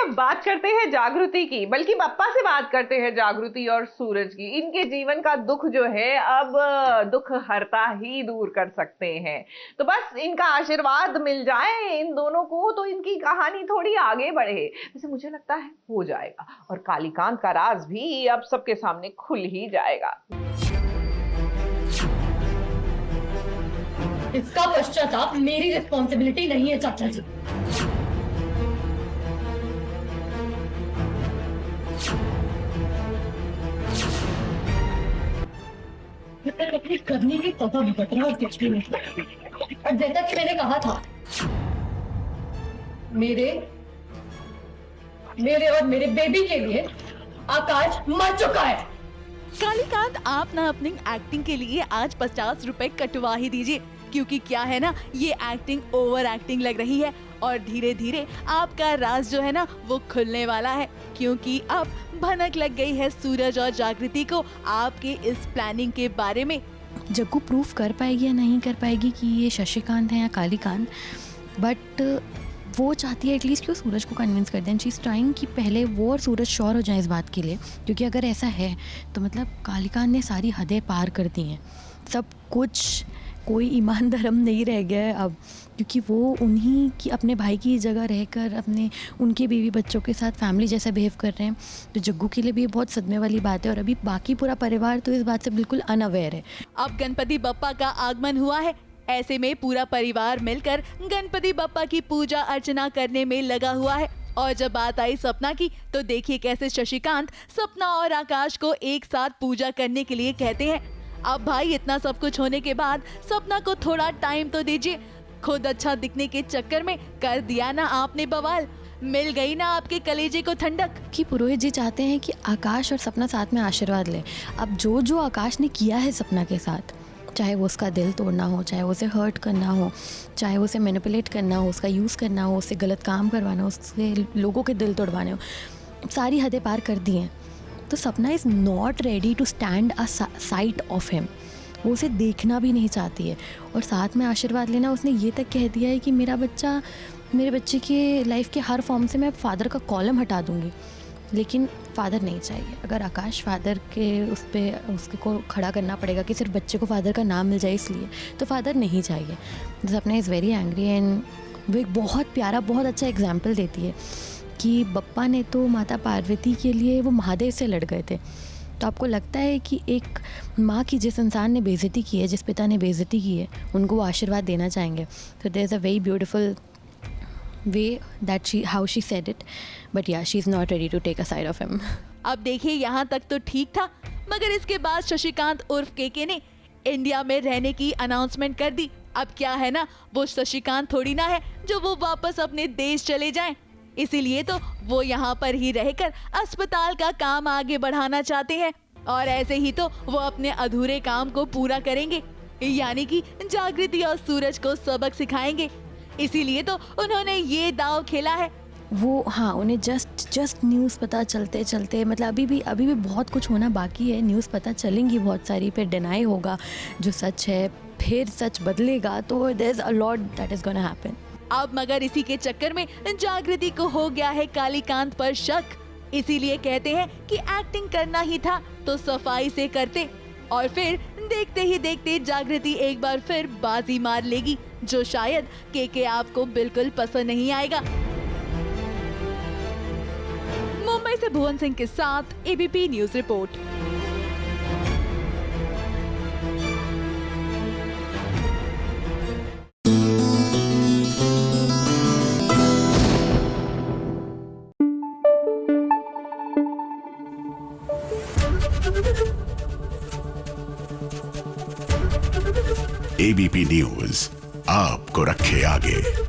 अब बात करते हैं जागृति की, बल्कि पप्पा से बात करते हैं जागृति और सूरज की। इनके जीवन का दुख जो है अब दुख हरता ही दूर कर सकते हैं। तो बस इनका आशीर्वाद मिल जाए इन दोनों को तो इनकी कहानी थोड़ी आगे बढ़े। वैसे मुझे लगता है हो जाएगा और कालीकांत का राज भी अब सबके सामने खुल ही जाएगा। इसका पश्चाताप मेरी रिस्पॉन्सिबिलिटी नहीं है चाचा जी। अपनी करने की तौबा भुगत रहा कुछ भी नहीं। और जैसा कि मैंने कहा था, मेरे और मेरे बेबी के लिए आकाश मर चुका है। कालीकांत, आप ना अपनी एक्टिंग के लिए आज 50 रुपए कटवा ही दीजिए, क्योंकि क्या है ना, ये एक्टिंग ओवर एक्टिंग लग रही है और धीरे धीरे आपका राज जो है ना वो खुलने वाला है, क्योंकि अब भनक लग गई है सूरज और जागृति को आपके इस प्लानिंग के बारे में। जग्गू प्रूफ कर पाएगी या नहीं कर पाएगी कि ये शशिकांत है या कालीकांत, बट वो चाहती है एटलीस्ट कि वो सूरज को कन्विंस कर दें। शी इज़ ट्राइंग कि पहले वो और सूरज श्योर हो जाए इस बात के लिए, क्योंकि अगर ऐसा है तो मतलब कालीकांत ने सारी हदें पार कर दी हैं, सब कुछ, कोई ईमान धर्म नहीं रह गया है अब, क्योंकि वो उन्हीं की अपने भाई की जगह रहकर अपने उनके बीवी बच्चों के साथ फैमिली जैसा बिहेव कर रहे हैं। तो जग्गू के लिए भी ये बहुत सदमे वाली बात है और अभी बाकी पूरा परिवार तो इस बात से बिल्कुल अनअवेयर है। अब गणपति बप्पा का आगमन हुआ है, ऐसे में पूरा परिवार मिलकर गणपति बप्पा की पूजा अर्चना करने में लगा हुआ है। और जब बात आई सपना की, तो देखिए कैसे शशिकांत सपना और आकाश को एक साथ पूजा करने के लिए कहते हैं। अब भाई इतना सब कुछ होने के बाद सपना को थोड़ा टाइम तो दीजिए, खुद अच्छा दिखने के चक्कर में कर दिया ना आपने बवाल, मिल गई ना आपके कलेजे को ठंडक। कि पुरोहित जी चाहते हैं कि आकाश और सपना साथ में आशीर्वाद ले। अब जो आकाश ने किया है सपना के साथ, चाहे वो उसका दिल तोड़ना हो, चाहे वो उसे हर्ट करना हो, चाहे वो उसे मैनिपुलेट करना हो, उसका यूज़ करना हो, उससे गलत काम करवाना हो, उससे लोगों के दिल तोड़वाने हो, सारी हदें पार कर दी हैं। तो Sapna is not ready to stand a sight of him, वो उसे देखना भी नहीं चाहती है। और साथ में आशीर्वाद लेना, उसने ये तक कह दिया है कि मेरे बच्चे के लाइफ के हर फॉर्म से मैं फादर का कॉलम हटा दूँगी, लेकिन फादर नहीं चाहिए। अगर आकाश फादर के उसके को खड़ा करना पड़ेगा कि सिर्फ बच्चे को फादर का नाम मिल जाए इसलिए, तो फादर नहीं चाहिए। सपना इज़ वेरी एंग्री एंड वो एक बहुत प्यारा, बहुत अच्छा एग्जाम्पल देती है कि बप्पा ने तो माता पार्वती के लिए वो महादेव से लड़ गए थे। तो आपको लगता है कि एक माँ की जिस इंसान ने बेइज्जती की है, जिस पिता ने बेइज्जती की है, उनको वो आशीर्वाद देना चाहेंगे। तो there is a very beautiful way that how she said it, but yeah, she's not ready to take a side of him. अब देखिए यहाँ तक तो ठीक था, मगर इसके बाद शशिकांत उर्फ केके ने इंडिया में रहने की अनाउंसमेंट कर दी। अब क्या है ना, वो शशिकांत थोड़ी ना है जो वो वापस अपने देश चले जाएं, इसीलिए तो वो यहाँ पर ही रहकर अस्पताल का काम आगे बढ़ाना चाहते हैं और ऐसे ही तो वो अपने अधूरे काम को पूरा करेंगे, यानी कि जागृति और सूरज को सबक सिखाएंगे। इसीलिए तो उन्होंने ये दाव खेला है। वो हाँ, उन्हें जस्ट न्यूज़ पता चलते चलते, मतलब अभी भी बहुत कुछ होना बाकी है। न्यूज़ पता चलेंगी बहुत सारी, फिर डिनाई होगा जो सच है, फिर सच बदलेगा, तो there is a lot that is gonna happen. अब मगर इसी के चक्कर में जागृति को हो गया है कालीकांत पर शक, इसीलिए कहते हैं कि एक्टिंग करना ही था तो सफाई से करते, और फिर देखते ही देखते जागृति एक बार फिर बाजी मार लेगी, जो शायद केके आपको बिल्कुल पसंद नहीं आएगा। मुंबई से भुवन सिंह के साथ ABP news report. ABP news आपको रखे आगे।